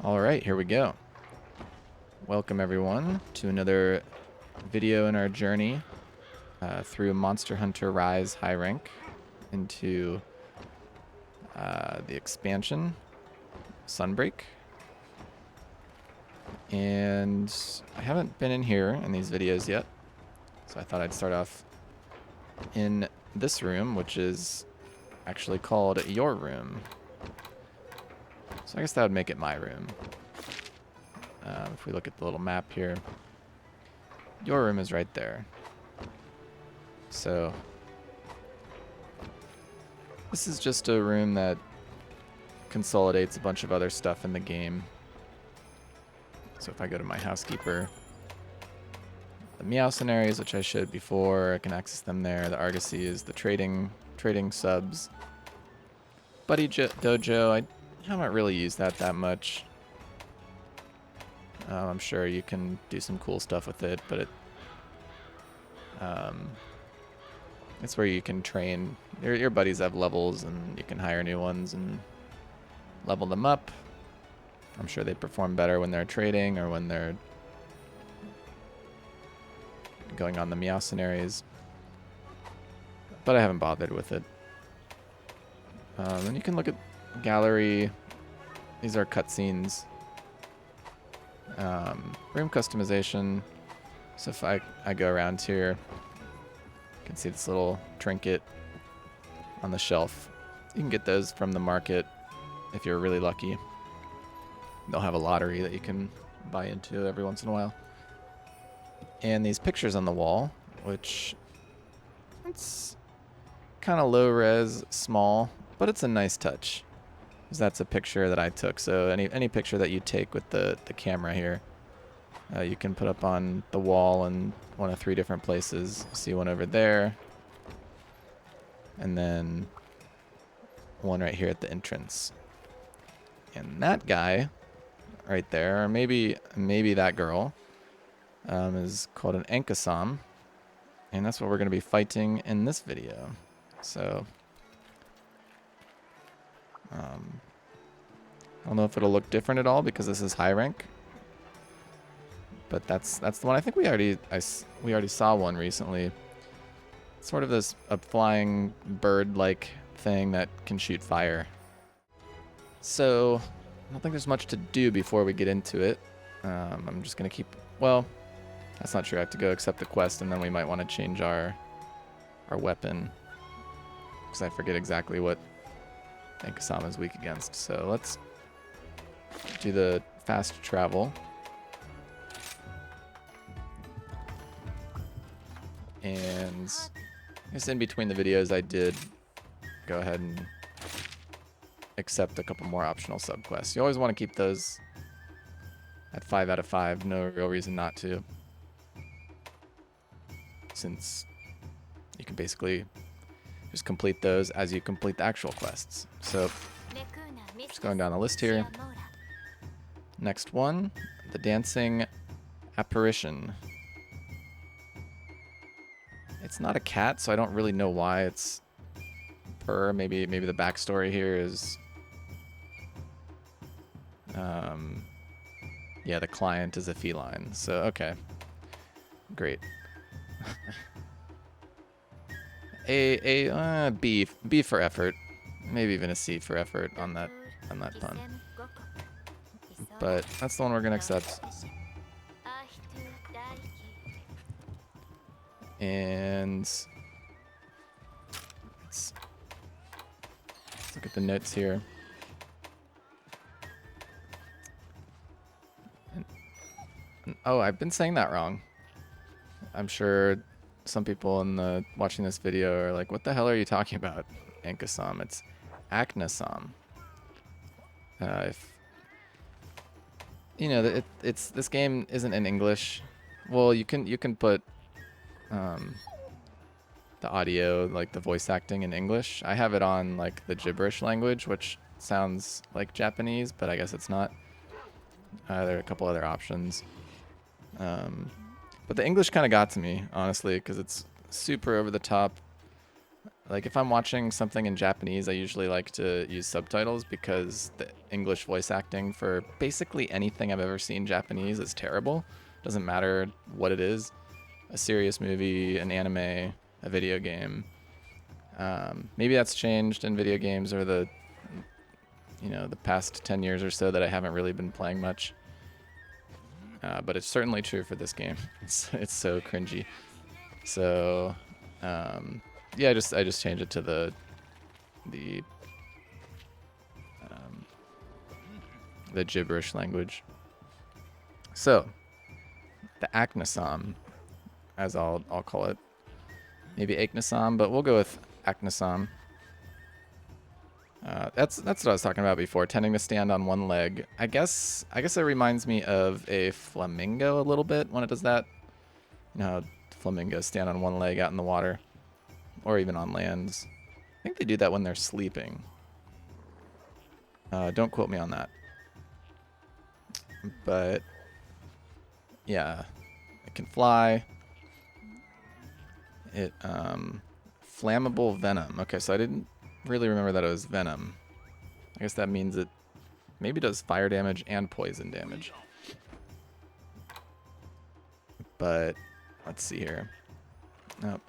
All right, here we go. Welcome everyone to another video in our journey through Monster Hunter Rise high rank into the expansion Sunbreak. And I haven't been in here in these videos yet, so I thought I'd start off in this room, which is actually called your room. So I guess that would make it my room. If we look at the little map here, your room is right there. So this is just a room that consolidates a bunch of other stuff in the game. So if I go to my housekeeper, the Meowson areas, which I showed before, I can access them there. The Argosy is the trading subs. Buddy Dojo, I haven't really used that much. I'm sure you can do some cool stuff with it, but it's where you can train. Your buddies have levels, and you can hire new ones and level them up. I'm sure they perform better when they're trading or when they're going on the Meow scenarios. But I haven't bothered with it. And you can look at gallery. These are cutscenes. Room customization. So if I go around here, you can see this little trinket on the shelf. You can get those from the market if you're really lucky. They'll have a lottery that you can buy into every once in a while. And these pictures on the wall, which it's kind of low res, small, but it's a nice touch. That's a picture that I took. So any picture that you take with the camera here, you can put up on the wall in one of 3 different places. See one over there, and then one right here at the entrance. And that guy right there, or maybe that girl, is called an Aknosom, and that's what we're going to be fighting in this video. So I don't know if it'll look different at all because this is high rank, but that's the one. I think we already saw one recently. It's sort of this a flying bird-like thing that can shoot fire. So I don't think there's much to do before we get into it. I'm just gonna keep. Well, that's not true. I have to go accept the quest, and then we might want to change our weapon because I forget exactly what Aknosom is weak against. So let's do the fast travel. And I guess in between the videos I did go ahead and accept a couple more optional subquests. You always want to keep those at 5 out of 5. No real reason not to, since you can basically just complete those as you complete the actual quests. So just going down the list here. Next one, the dancing apparition. It's not a cat, so I don't really know why it's purr. Maybe the backstory here is, yeah, the client is a feline. So okay, great. a B for effort, maybe even a C for effort on that pun. But that's the one we're gonna accept. And let's look at the notes here. And, oh, I've been saying that wrong. I'm sure some people watching this video are like, "What the hell are you talking about, Aknosom?" It's Aknosom. If you know, this game isn't in English. Well, you can put the audio, like the voice acting, in English. I have it on like the gibberish language, which sounds like Japanese, but I guess it's not. There are a couple other options. But the English kind of got to me, honestly, because it's super over the top. Like if I'm watching something in Japanese, I usually like to use subtitles because the English voice acting for basically anything I've ever seen Japanese is terrible. Doesn't matter what it is. A serious movie, an anime, a video game. Maybe that's changed in video games or the past 10 years or so that I haven't really been playing much. But it's certainly true for this game. It's so cringy. So yeah, I just changed it to the gibberish language. So the Aknosom, as I'll call it, maybe Aknosom, but we'll go with Aknosom. That's what I was talking about before, tending to stand on one leg. I guess it reminds me of a flamingo a little bit when it does that. You know how flamingos stand on one leg out in the water, or even on lands. I think they do that when they're sleeping. Don't quote me on that. But yeah, it can fly. It flammable venom. Okay, so I didn't really remember that it was venom. I guess that means it maybe does fire damage and poison damage. But let's see here. Nope.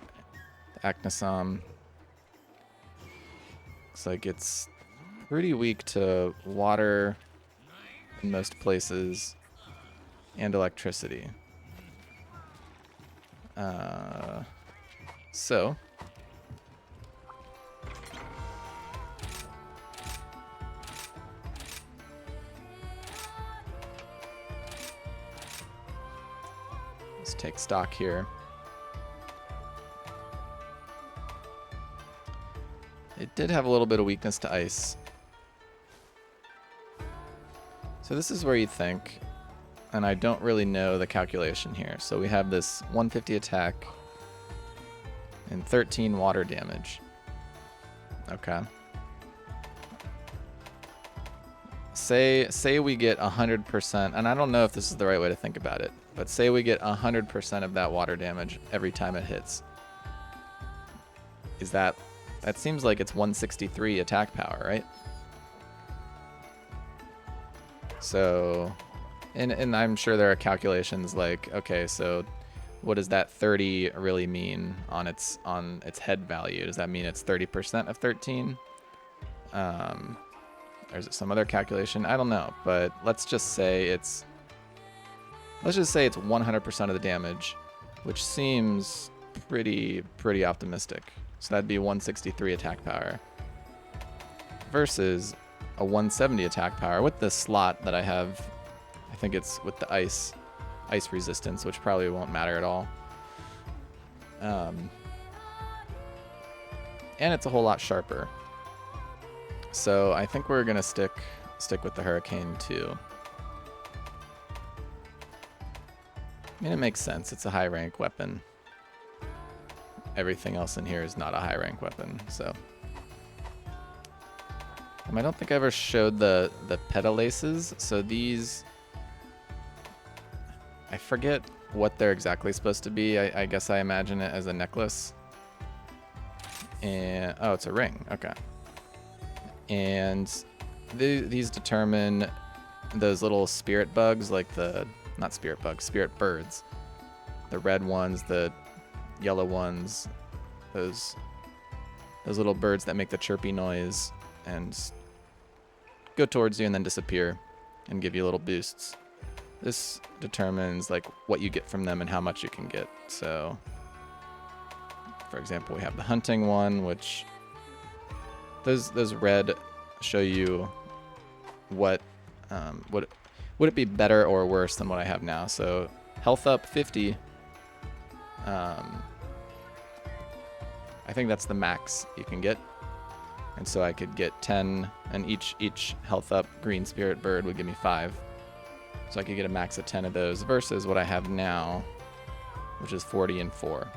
The Aknosom looks like it's pretty weak to water in most places and electricity. So let's take stock here. It did have a little bit of weakness to ice. So this is where you'd think, and I don't really know the calculation here. So we have this 150 attack and 13 water damage. Okay. Say we get 100%, and I don't know if this is the right way to think about it, but say we get 100% of that water damage every time it hits. Is that seems like it's 163 attack power, right? So, and I'm sure there are calculations like, okay, so what does that 30 really mean on its head value? Does that mean it's 30% of 13? Or is it some other calculation? I don't know, but let's just say it's 100% of the damage, which seems pretty optimistic. So that'd be 163 attack power versus a 170 attack power with the slot that I have. I think it's with the ice resistance, which probably won't matter at all. And it's a whole lot sharper. So I think we're gonna stick with the Hurricane too. I mean, it makes sense. It's a high rank weapon. Everything else in here is not a high rank weapon, so. I don't think I ever showed the Petalaces. So these, I forget what they're exactly supposed to be. I guess I imagine it as a necklace. And oh, it's a ring. Okay. And these determine those little spirit bugs, like not spirit bugs, spirit birds. The red ones, the yellow ones, those little birds that make the chirpy noise and go towards you and then disappear and give you little boosts. This determines like what you get from them and how much you can get. So for example, we have the hunting one, which those red show you what would it be better or worse than what I have now. So health up 50. I think that's the max you can get. And so I could get 10, and each health up green spirit bird would give me 5. So I could get a max of 10 of those versus what I have now, which is 40 and 4.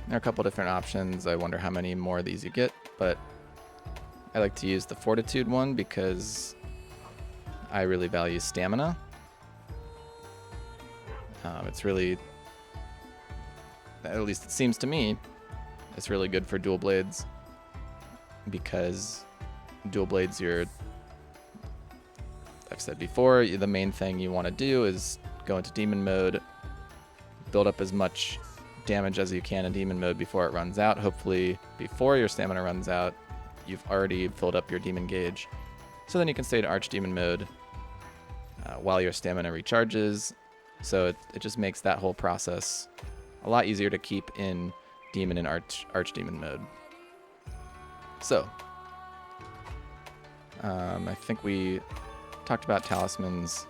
There are a couple different options. I wonder how many more of these you get, but I like to use the fortitude one because I really value stamina. It's really at least it seems to me, it's really good for dual blades, because dual blades, I've said before, the main thing you want to do is go into demon mode, build up as much damage as you can in demon mode before it runs out. Hopefully before your stamina runs out, you've already filled up your demon gauge. So then you can stay in archdemon mode while your stamina recharges. So it just makes that whole process a lot easier to keep in demon and archdemon mode. So I think we talked about talismans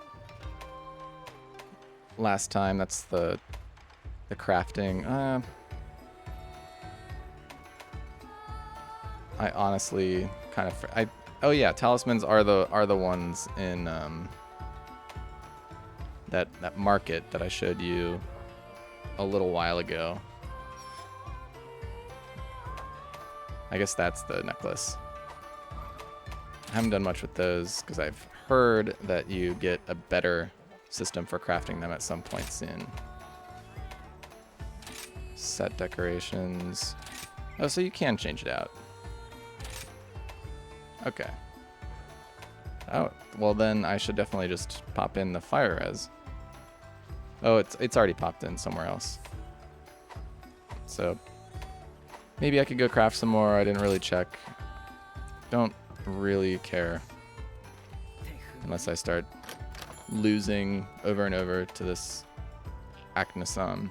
last time. That's the crafting. I honestly kind of oh yeah, talismans are the ones in that market that I showed you a little while ago. I guess that's the necklace. I haven't done much with those because I've heard that you get a better system for crafting them at some point soon. Set decorations. Oh, so you can change it out. Okay. Oh, well then I should definitely just pop in the fire res. Oh, it's already popped in somewhere else. So maybe I could go craft some more. I didn't really check. Don't really care unless I start losing over and over to this Aknosom.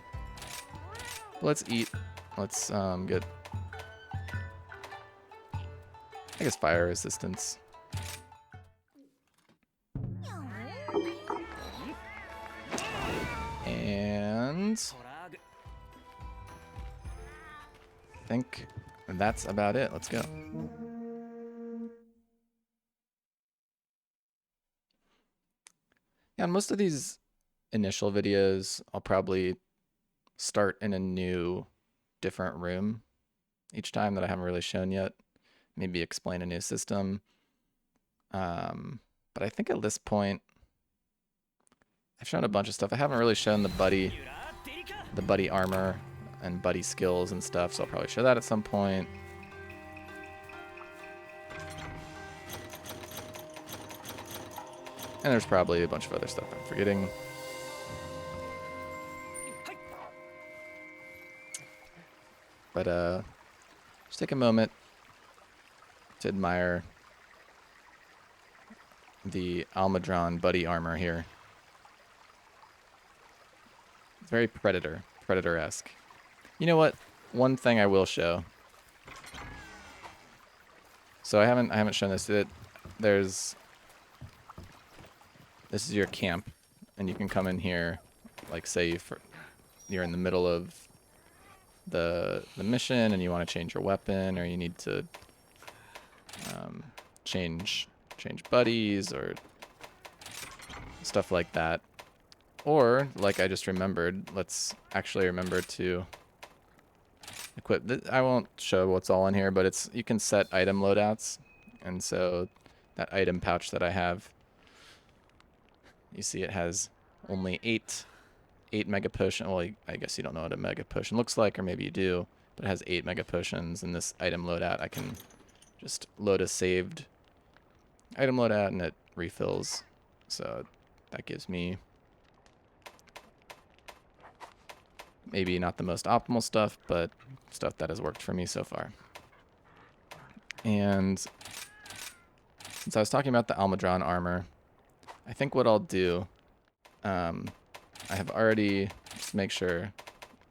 Let's eat. Let's get, I guess, fire resistance. And I think that's about it. Let's go. Yeah, on most of these initial videos, I'll probably start in a new, different room each time that I haven't really shown yet. Maybe explain a new system. But I think at this point, I've shown a bunch of stuff. I haven't really shown the buddy armor and buddy skills and stuff, so I'll probably show that at some point. And there's probably a bunch of other stuff I'm forgetting. But just take a moment to admire the Almudron buddy armor here. It's very Predator-esque. You know what? One thing I will show. So I haven't shown this. This is your camp, and you can come in here, like say you're in the middle of the mission and you want to change your weapon, or you need to change buddies or stuff like that. Or, like I just remembered, let's actually remember to equip. I won't show what's all in here, but you can set item loadouts, and so that item pouch that I have, you see it has only 8 mega potion. Well, I guess you don't know what a mega potion looks like, or maybe you do, but it has 8 mega potions. In this item loadout, I can just load a saved item loadout and it refills. So that gives me maybe not the most optimal stuff, but stuff that has worked for me so far. And since I was talking about the Almudron armor, I think what I'll do, I have already, just make sure,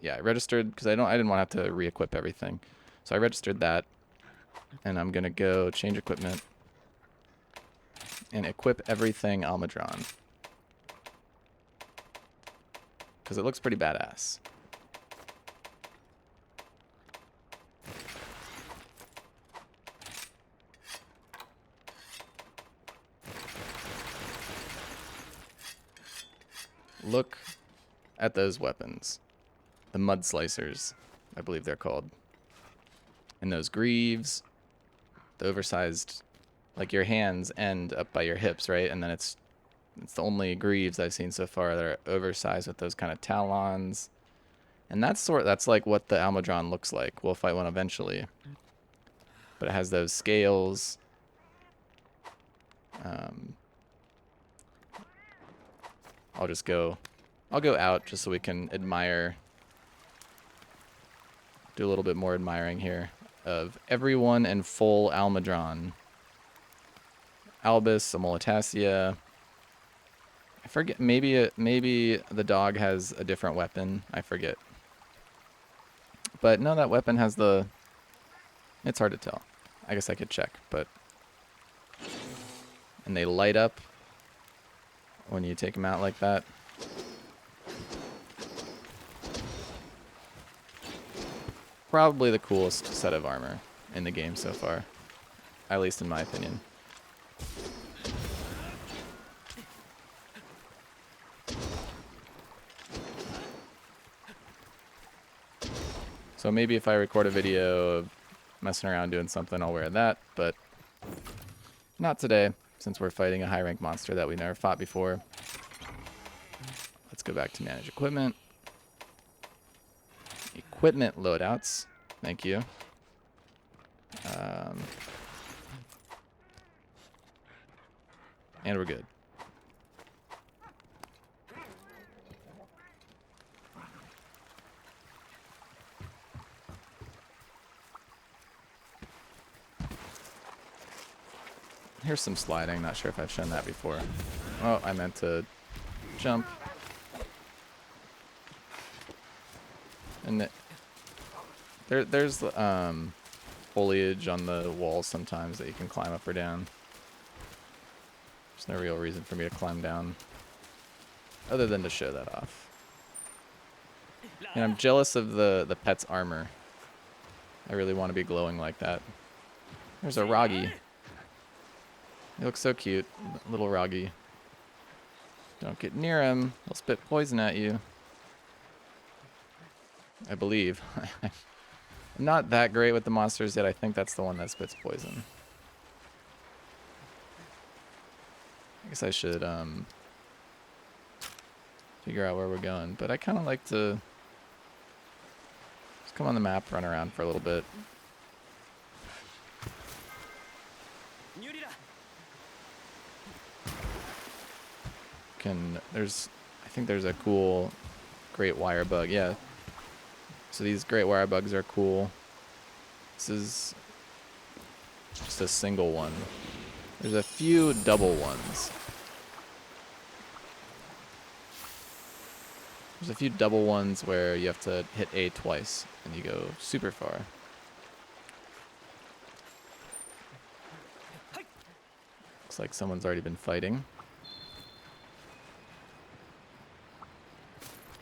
yeah, I registered, because I didn't want to have to re-equip everything. So I registered that, and I'm going to go change equipment and equip everything Almudron, because it looks pretty badass. Look at those weapons. The mud slicers, I believe they're called. And those greaves, the oversized, like your hands end up by your hips, right? And then it's the only greaves I've seen so far that are oversized with those kind of talons. And that's like what the Almudron looks like. We'll fight one eventually. But it has those scales. I'll go out just so we can admire, do a little bit more admiring here of everyone in full Almudron. Albus, Amolitasia. I forget, maybe the dog has a different weapon. I forget. But no, that weapon has the... It's hard to tell. I guess I could check, but... And they light up when you take them out like that. Probably the coolest set of armor in the game so far. At least in my opinion. So maybe if I record a video of messing around doing something, I'll wear that, but not today, since we're fighting a high rank monster that we never fought before. Let's go back to manage equipment. Equipment loadouts. Thank you. And we're good. Here's some sliding. Not sure if I've shown that before. Oh, I meant to jump. And there's foliage on the walls sometimes that you can climb up or down. There's no real reason for me to climb down other than to show that off. And I'm jealous of the pet's armor. I really want to be glowing like that. There's a Roggy. He looks so cute, little Roggy. Don't get near him. He'll spit poison at you. I believe. I'm not that great with the monsters yet. I think that's the one that spits poison. I guess I should figure out where we're going. But I kind of like to just come on the map, run around for a little bit. I think there's a cool great wire bug. Yeah. So these great wire bugs are cool. This is just a single one. There's a few double ones. There's a few double ones where you have to hit A twice and you go super far. Looks like someone's already been fighting.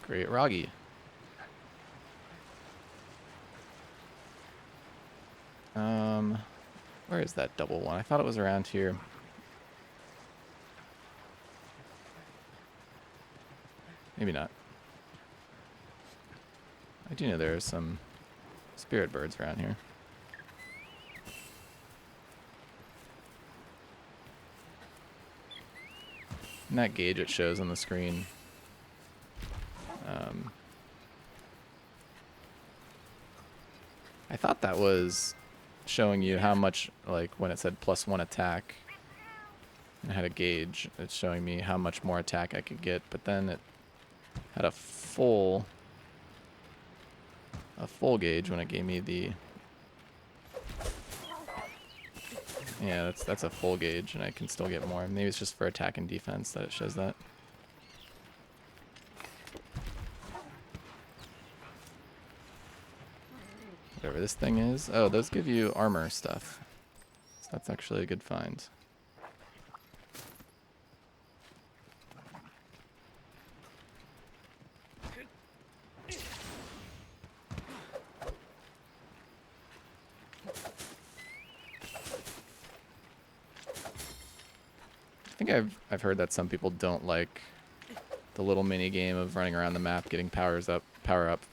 Great Roggy. Where is that double one? I thought it was around here. Maybe not. I do know there are some spirit birds around here. And that gauge it shows on the screen. I thought that was showing you how much, like when it said +1 attack and had a gauge, it's showing me how much more attack I could get, but then it had a full gauge when it gave me the... Yeah, that's a full gauge and I can still get more. Maybe it's just for attack and defense that it shows that. Whatever this thing is. Oh, those give you armor stuff. So that's actually a good find. I think I've heard that some people don't like the little mini game of running around the map, getting power up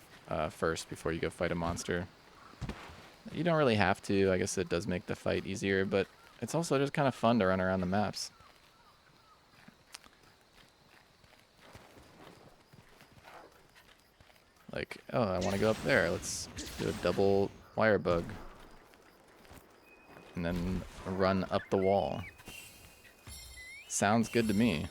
first before you go fight a monster. You don't really have to. I guess it does make the fight easier, but it's also just kind of fun to run around the maps. Like, oh, I want to go up there. Let's do a double wire bug. And then run up the wall. Sounds good to me.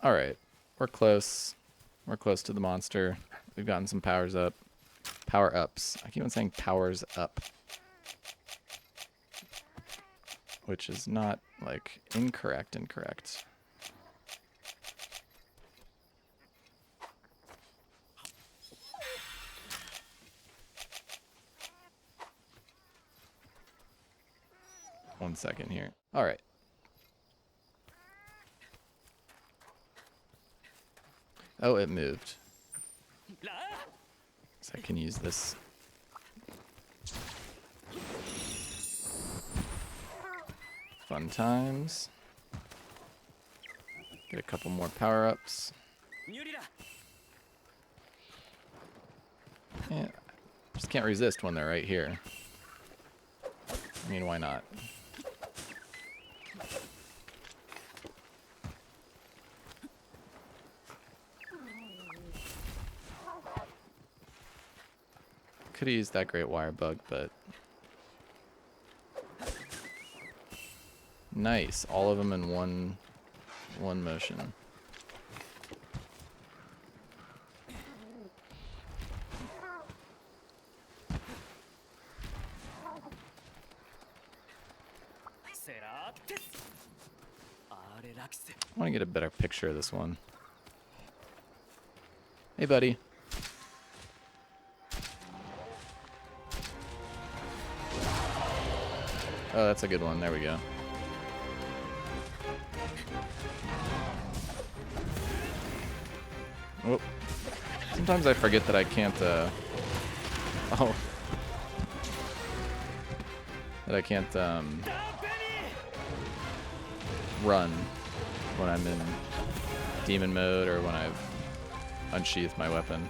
Alright, we're close. We're close to the monster. We've gotten some powers up. Power-ups. I keep on saying powers up. Which is not, like, incorrect. One second here. Alright. Oh, it moved. So I can use this. Fun times. Get a couple more power-ups. Yeah, just can't resist when they're right here. I mean, why not? Could have used that great wire bug, but nice. All of them in one motion. I want to get a better picture of this one. Hey, buddy. Oh, that's a good one. There we go. Oh. Sometimes I forget that I can't, oh. That I can't, run when I'm in demon mode or when I've unsheathed my weapon.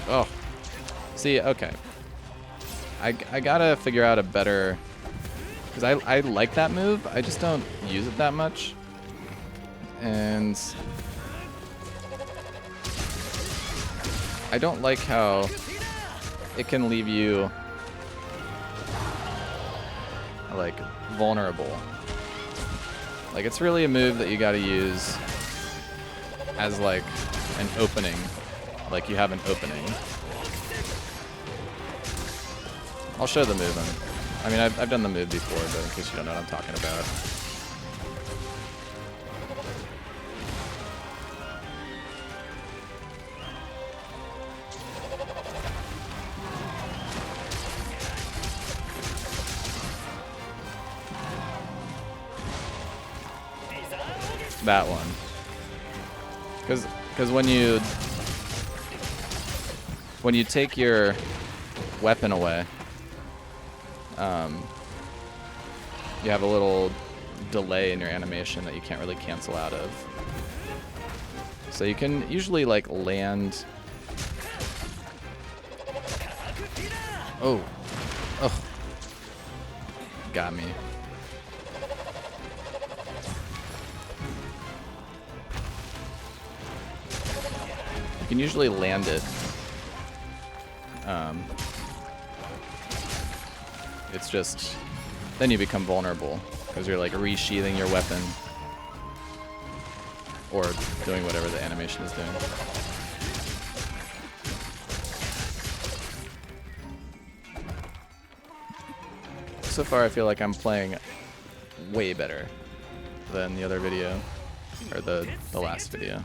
Oh, see, okay. I gotta figure out a better, because I like that move, I just don't use it that much. And I don't like how it can leave you like vulnerable. Like, it's really a move that you gotta use as like an opening. Like you have an opening. I'll show the move. I mean, I've done the move before, but in case you don't know what I'm talking about. That one. Because when you take your weapon away, you have a little delay in your animation that you can't really cancel out of. So you can usually like land. Oh, oh, got me. You can usually land it. It's just, then you become vulnerable because you're like resheathing your weapon or doing whatever the animation is doing. So far I feel like I'm playing way better than the other video, or the last video.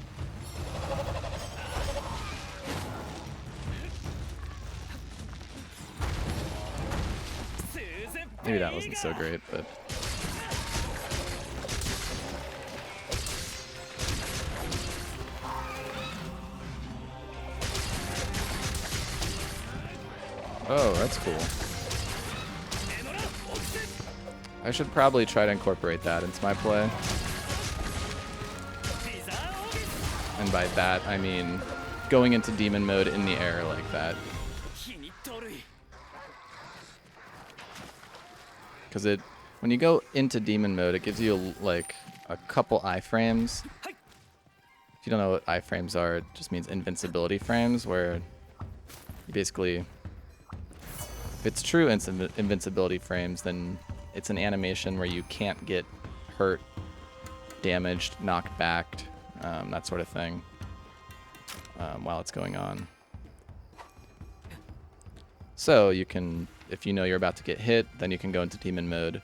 Maybe that wasn't so great, but... Oh, that's cool. I should probably try to incorporate that into my play. And by that, I mean going into demon mode in the air like that. Because when you go into demon mode, it gives you like a couple iframes. If you don't know what iframes are, it just means invincibility frames, where you basically, if it's true invincibility frames, then it's an animation where you can't get hurt, damaged, knocked back, that sort of thing, while it's going on. So you can, if you know you're about to get hit, then you can go into demon mode,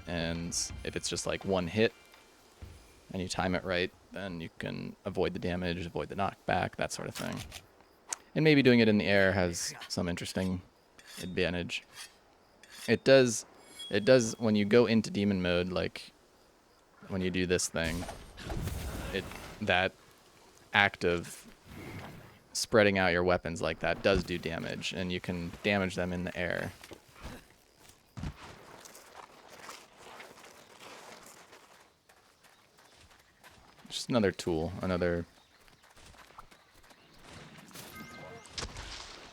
and if it's just like one hit and you time it right, then you can avoid the damage, avoid the knockback, that sort of thing. And maybe doing it in the air has some interesting advantage. It does when you go into demon mode, like when you do this thing, that act of spreading out your weapons like that does do damage, and you can damage them in the air. Just another tool, another...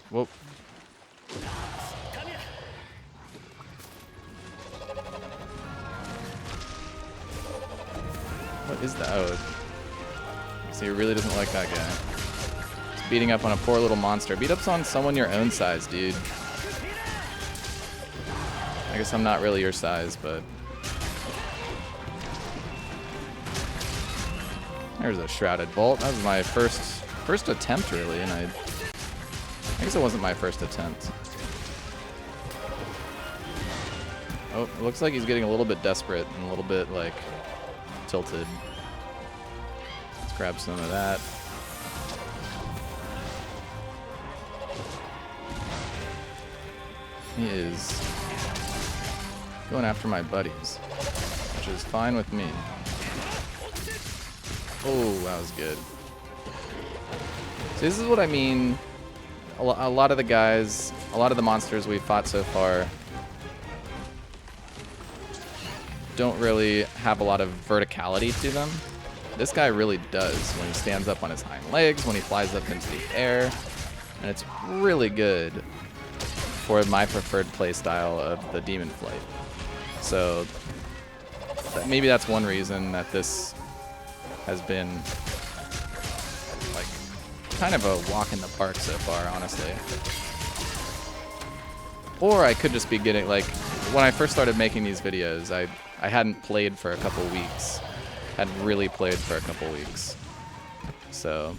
Whoa. What is that? Oh, so he really doesn't like that guy. He's beating up on a poor little monster. Beat up's on someone your own size, dude. I guess I'm not really your size, but... There's a Shrouded Bolt. That was my first attempt, really, and I guess it wasn't my first attempt. Oh, it looks like he's getting a little bit desperate and a little bit, like, tilted. Let's grab some of that. He is going after my buddies, which is fine with me. Oh, that was good. So this is what I mean. A lot of the guys, a lot of the monsters we've fought so far don't really have a lot of verticality to them. This guy really does when he stands up on his hind legs, when he flies up into the air, and it's really good for my preferred play style of the Demon Flight. So maybe that's one reason that this has been like kind of a walk in the park so far, honestly. Or I could just be getting, like, when I first started making these videos, I hadn't played for a couple weeks. Hadn't really played for a couple weeks. So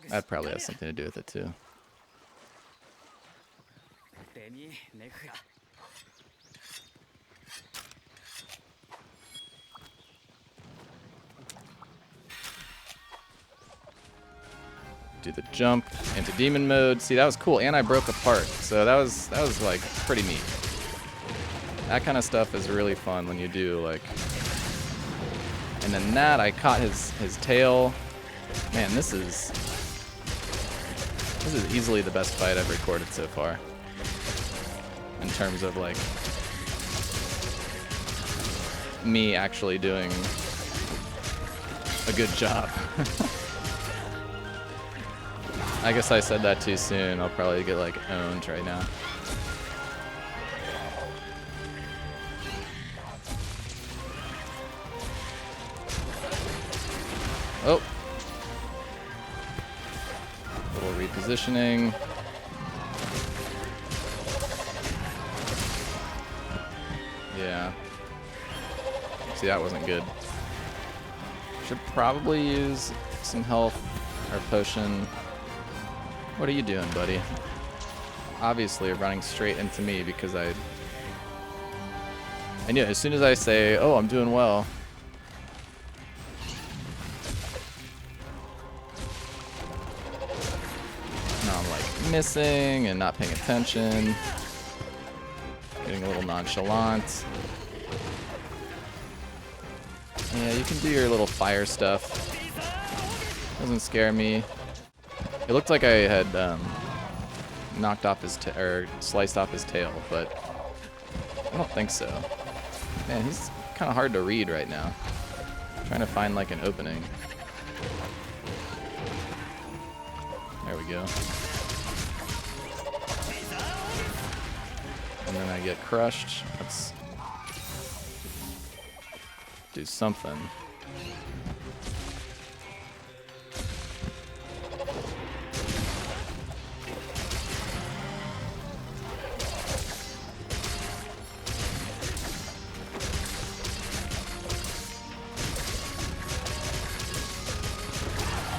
that probably has something to do with it too. Do the jump into demon mode. See, that was cool, and I broke apart, so that was like pretty neat. That kind of stuff is really fun when you do, like. And then that, I caught his tail. Man, this is easily the best fight I've recorded so far. In terms of, like, me actually doing a good job. I guess I said that too soon. I'll probably get, like, owned right now. Oh. Little repositioning. Yeah. See, that wasn't good. Should probably use some health or potion. What are you doing, buddy? Obviously, you're running straight into me because I knew as soon as I say, "Oh, I'm doing well." missing and not paying attention. Getting a little nonchalant. Yeah, you can do your little fire stuff. Doesn't scare me. It looked like I had knocked off his or sliced off his tail, but I don't think so. Man, he's kind of hard to read right now. I'm trying to find like an opening. There we go. And then I get crushed. Let's do something.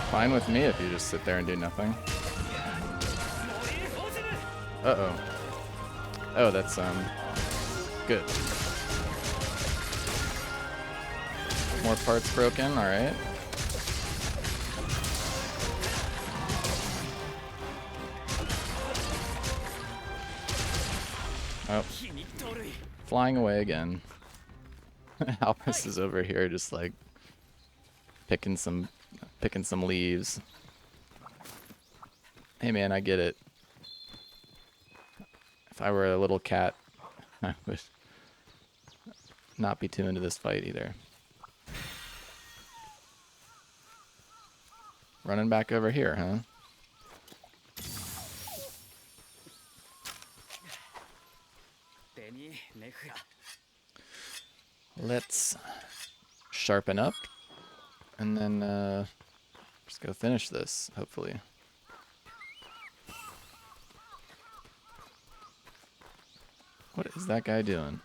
Fine with me if you just sit there and do nothing. Uh-oh. Oh, that's, good. More parts broken, alright. Oh. Flying away again. Alpus is over here just like picking some leaves. Hey man, I get it. If I were a little cat, I would not be too into this fight either. Running back over here, huh? Let's sharpen up and then just go finish this, hopefully. What is that guy doing?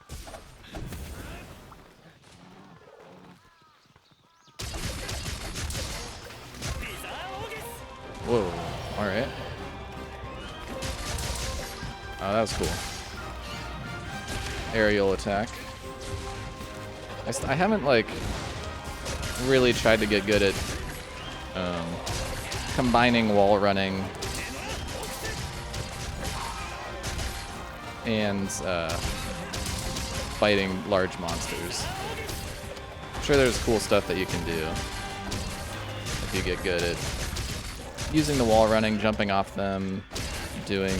Whoa, alright. Oh, that was cool. Aerial attack. I haven't, like, really tried to get good at combining wall running and fighting large monsters. I'm sure there's cool stuff that you can do if you get good at using the wall running, jumping off them, doing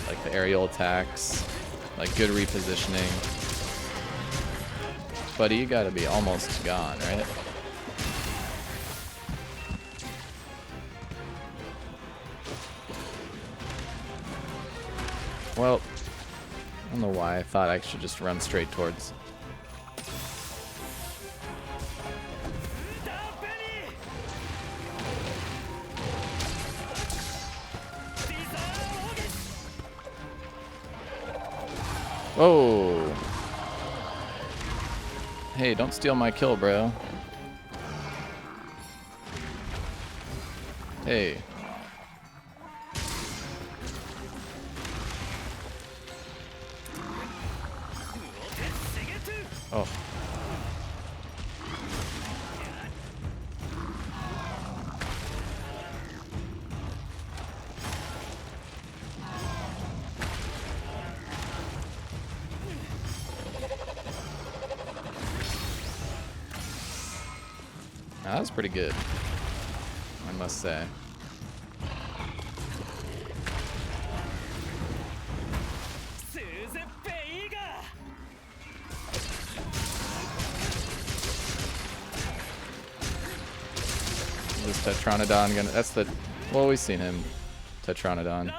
like the aerial attacks, like good repositioning. Buddy, you gotta be almost gone, right? Well, I don't know why I thought I should just run straight towards. Whoa! Hey, don't steal my kill, bro. Hey. Oh. Now, that was pretty good, I must say. This Tetranodon gonna, that's the, well, we've seen him, Tetranodon.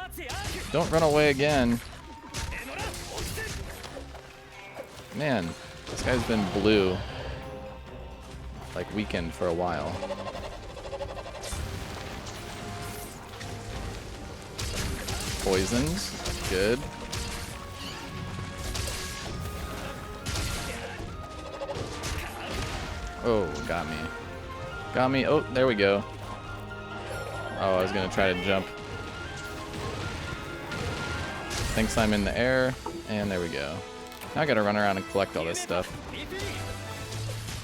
Don't run away again. Man, this guy's been blue, like weakened for a while. Poisons, good. Oh, got me. Got me. Oh, there we go. Oh, I was gonna try to jump. Thinks I'm in the air, and there we go. Now I gotta run around and collect all this stuff.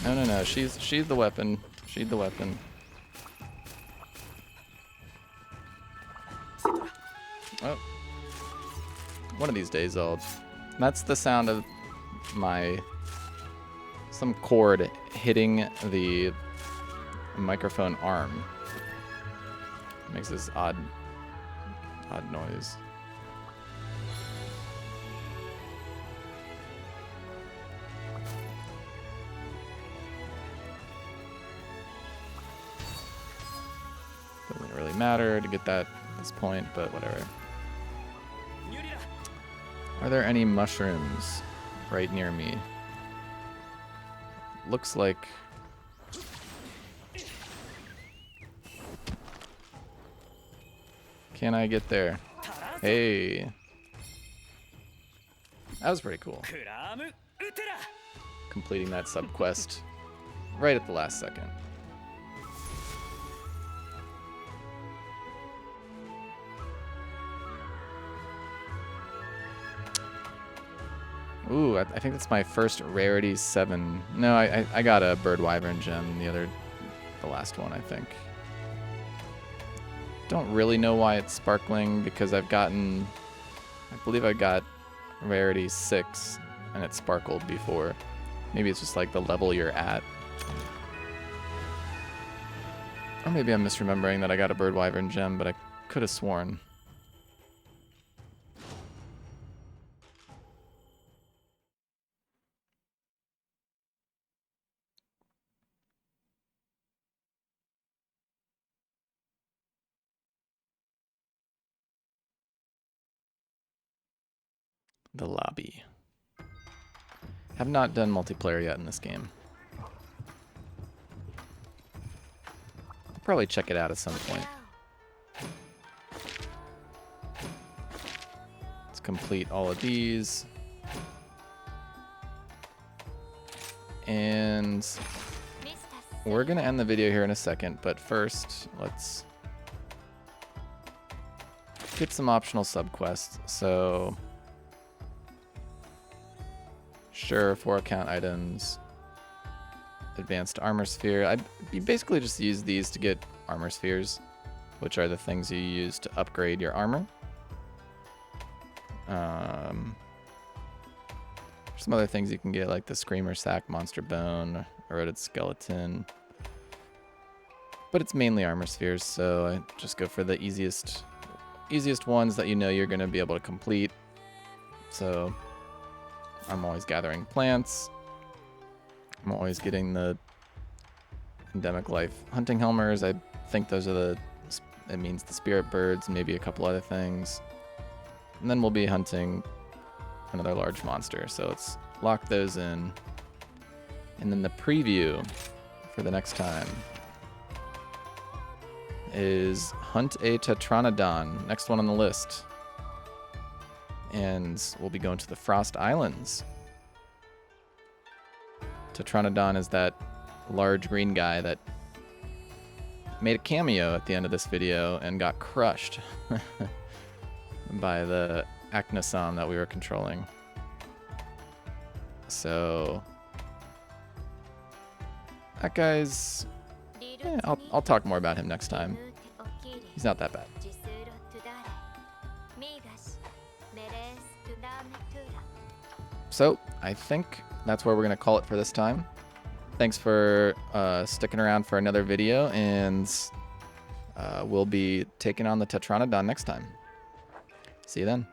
No, no, no. She's the weapon. She's the weapon. Oh. One of these days that's the sound of some cord hitting the microphone arm. It makes this odd noise. Doesn't really matter to get that at this point, but whatever. Are there any mushrooms right near me? Looks like... Can I get there? Hey. That was pretty cool. Completing that sub-quest right at the last second. Ooh, I think that's my first rarity 7. No, I got a Bird Wyvern gem, the last one, I think. Don't really know why it's sparkling, because I believe I got rarity 6 and it sparkled before. Maybe it's just like the level you're at. Or maybe I'm misremembering that I got a Bird Wyvern gem, but I could have sworn. The lobby. Have not done multiplayer yet in this game. I'll probably check it out at some point. Let's complete all of these. And we're going to end the video here in a second, but first, let's get some optional subquests. So... Sure, 4 account items. Advanced armor sphere. You basically just use these to get armor spheres, which are the things you use to upgrade your armor. Some other things you can get, like the Screamer Sack, Monster Bone, Eroded Skeleton. But it's mainly armor spheres, so I just go for the easiest ones that you know you're going to be able to complete. So... I'm always gathering plants. I'm always getting the endemic life hunting helmers. I think those are it means the spirit birds, maybe a couple other things. And then we'll be hunting another large monster. So let's lock those in. And then the preview for the next time is hunt a Tetranodon, next one on the list. And we'll be going to the Frost Islands. Tetranodon is that large green guy that made a cameo at the end of this video and got crushed by the Aknosom that we were controlling. So that guy's... I'll talk more about him next time. He's not that bad. So, I think that's where we're going to call it for this time. Thanks for sticking around for another video, and we'll be taking on the Tetranodon next time. See you then.